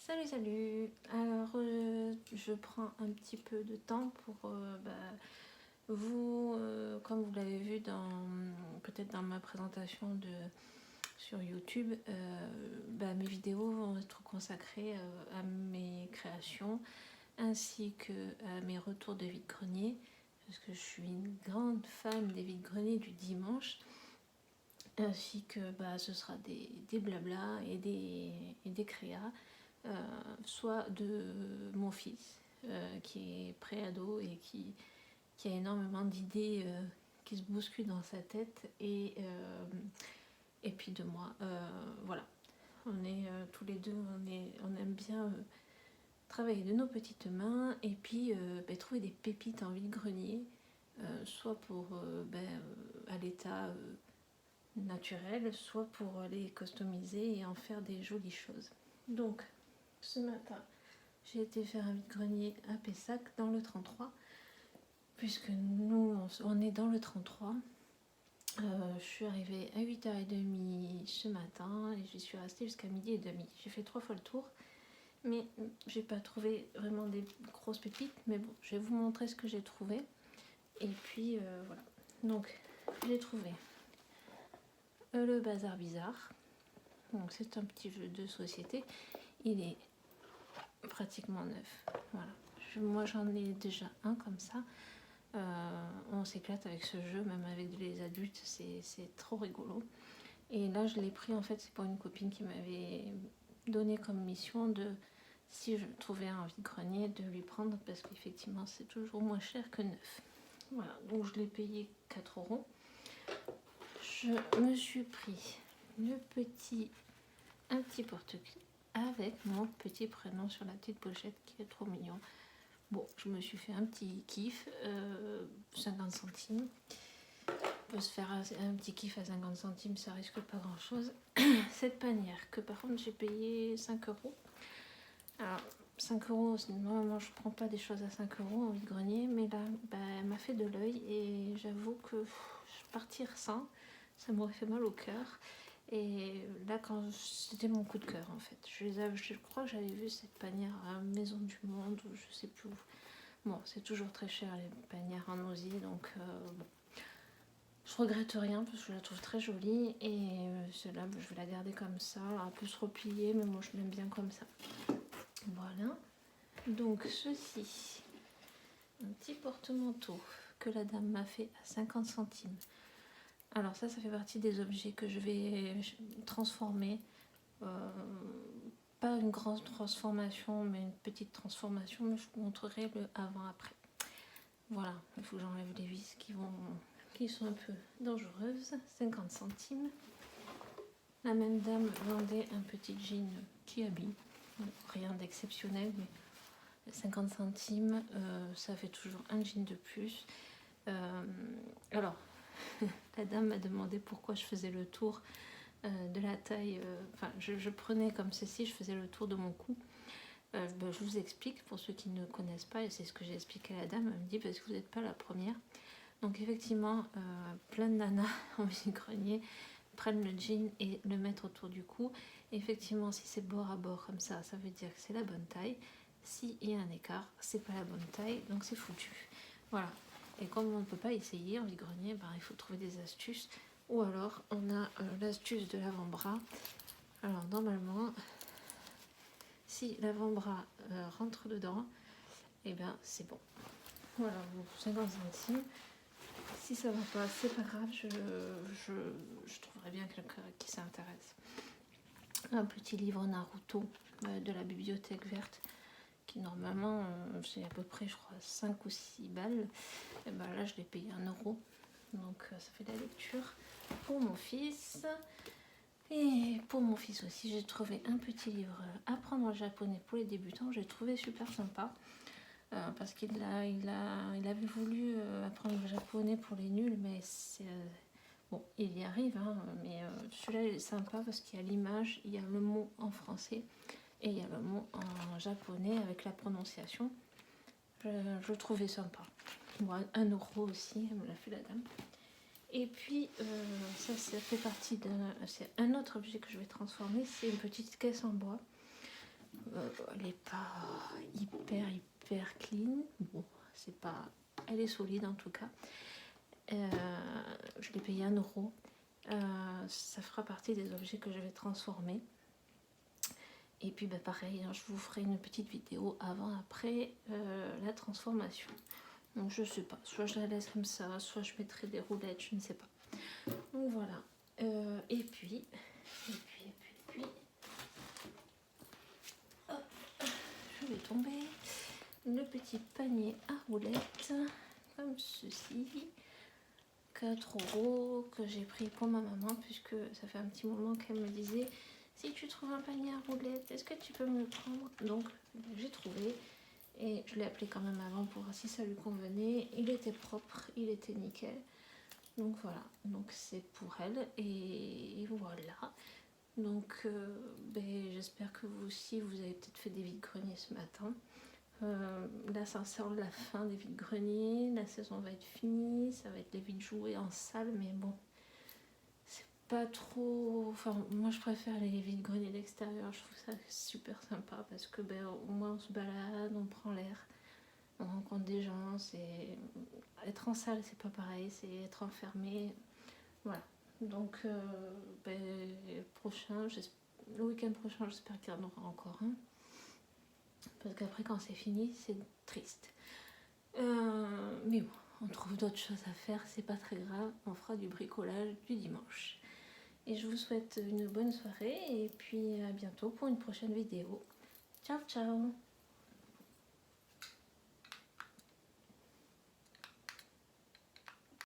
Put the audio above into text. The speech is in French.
Salut, salut. Alors, je prends un petit peu de temps pour vous, comme vous l'avez vu peut-être dans ma présentation sur YouTube, mes vidéos vont être consacrées à mes créations ainsi que à mes retours de vide-grenier, parce que je suis une grande fan des vide-greniers du dimanche, ainsi que ce sera des blablas et des créas. Soit de mon fils qui est pré-ado et qui a énormément d'idées qui se bousculent dans sa tête et puis de moi. Voilà, on est tous les deux, on aime bien travailler de nos petites mains et puis trouver des pépites en vide-grenier, soit pour à l'état naturel, soit pour les customiser et en faire des jolies choses. Donc ce matin, j'ai été faire un vide-grenier à Pessac dans le 33, puisque nous, on est dans le 33. Je suis arrivée à 8h30 ce matin et j'y suis restée jusqu'à 12h30. J'ai fait 3 fois le tour, mais j'ai pas trouvé vraiment des grosses pépites. Mais bon, je vais vous montrer ce que j'ai trouvé. Et puis voilà. Donc, j'ai trouvé le Bazar Bizarre. Donc, c'est un petit jeu de société. Il est pratiquement neuf. Voilà. Moi j'en ai déjà un comme ça. On s'éclate avec ce jeu, même avec les adultes, c'est trop rigolo. Et là je l'ai pris, en fait c'est pour une copine qui m'avait donné comme mission de, si je trouvais un vide-grenier, de lui prendre, parce qu'effectivement c'est toujours moins cher que neuf. Voilà, donc je l'ai payé 4 €. Je me suis pris un petit porte-clés avec mon petit prénom sur la petite pochette qui est trop mignon. Bon, je me suis fait un petit kiff, 50 centimes. On peut se faire un petit kiff à 50 centimes, ça risque pas grand chose. Cette panière que par contre j'ai payé 5 €. Alors 5 €, normalement je prends pas des choses à 5 € en vide-grenier, mais là elle m'a fait de l'œil et j'avoue que partir sans, ça m'aurait fait mal au cœur. Et là, c'était mon coup de cœur en fait. Je crois que j'avais vu cette panière à Maison du Monde ou je sais plus où. Bon, c'est toujours très cher les panières en osier, donc bon. Je regrette rien parce que je la trouve très jolie et celle-là, je vais la garder comme ça. Elle peut se replier, mais moi je l'aime bien comme ça. Voilà. Donc ceci, un petit porte-manteau que la dame m'a fait à 50 centimes. Alors ça fait partie des objets que je vais transformer. Pas une grande transformation, mais une petite transformation. Mais je vous montrerai le avant-après. Voilà, il faut que j'enlève les vis qui sont un peu dangereuses. 50 centimes. La même dame vendait un petit jean qui habille. Rien d'exceptionnel, mais 50 centimes, ça fait toujours un jean de plus. Alors, la dame m'a demandé pourquoi je faisais le tour de la taille. Je prenais comme ceci, je faisais le tour de mon cou. Je vous explique pour ceux qui ne connaissent pas, et c'est ce que j'ai expliqué à la dame. Elle me dit parce que vous n'êtes pas la première. Donc effectivement, plein de nanas en vide-grenier prennent le jean et le mettent autour du cou. Effectivement, si c'est bord à bord comme ça, ça veut dire que c'est la bonne taille. S'il y a un écart, c'est pas la bonne taille, donc c'est foutu. Voilà. Et comme on ne peut pas essayer en vide-grenier, il faut trouver des astuces. Ou alors, on a l'astuce de l'avant-bras. Alors normalement, si l'avant-bras rentre dedans, et c'est bon. Voilà, 50 centimes. Si ça va pas, c'est pas grave, je trouverai bien quelqu'un qui s'intéresse. Un petit livre Naruto de la bibliothèque verte, qui normalement, c'est à peu près, je crois, 5 ou 6 balles. Et là, je l'ai payé 1 €. Donc, ça fait de la lecture pour mon fils. Et pour mon fils aussi, j'ai trouvé un petit livre Apprendre le japonais pour les débutants. J'ai trouvé super sympa. Parce qu'il avait voulu apprendre le japonais pour les nuls, mais bon, il y arrive, hein, mais celui-là est sympa parce qu'il y a l'image, il y a le mot en français et il y a le mot en japonais avec la prononciation. Je trouvais sympa. Bon, 1 € aussi, elle me l'a fait la dame. Et puis ça fait partie c'est un autre objet que je vais transformer, c'est une petite caisse en bois. est pas hyper clean. Bon, c'est pas... Elle est solide en tout cas. Je l'ai payé 1 euro. Ça fera partie des objets que je vais transformer. Et puis bah, pareil, hein, je vous ferai une petite vidéo avant-après la transformation. Donc je sais pas, soit je la laisse comme ça, soit je mettrai des roulettes, je ne sais pas. Donc voilà. Et puis, hop, je vais tomber le petit panier à roulettes, comme ceci. 4 € que j'ai pris pour ma maman, puisque ça fait un petit moment qu'elle me disait si tu trouves un panier à roulettes, est-ce que tu peux me le prendre? Donc j'ai trouvé et je l'ai appelé quand même avant pour voir si ça lui convenait. Il était propre, il était nickel. Donc voilà, donc c'est pour elle et voilà. Donc j'espère que vous aussi vous avez peut-être fait des vides-greniers ce matin. Là ça sort la fin des vides-greniers, la saison va être finie, ça va être les vides jouets en salle, mais bon, c'est pas trop... Enfin, moi je préfère les vides-greniers d'extérieur, je trouve ça super sympa parce que au moins on se balade, on prend l'air, on rencontre des gens, c'est... Être en salle c'est pas pareil, c'est être enfermé, voilà. Donc le week-end prochain j'espère qu'il y en aura encore un. Parce qu'après quand c'est fini c'est triste, mais bon, on trouve d'autres choses à faire, c'est pas très grave, on fera du bricolage du dimanche et je vous souhaite une bonne soirée et puis à bientôt pour une prochaine vidéo. Ciao ciao.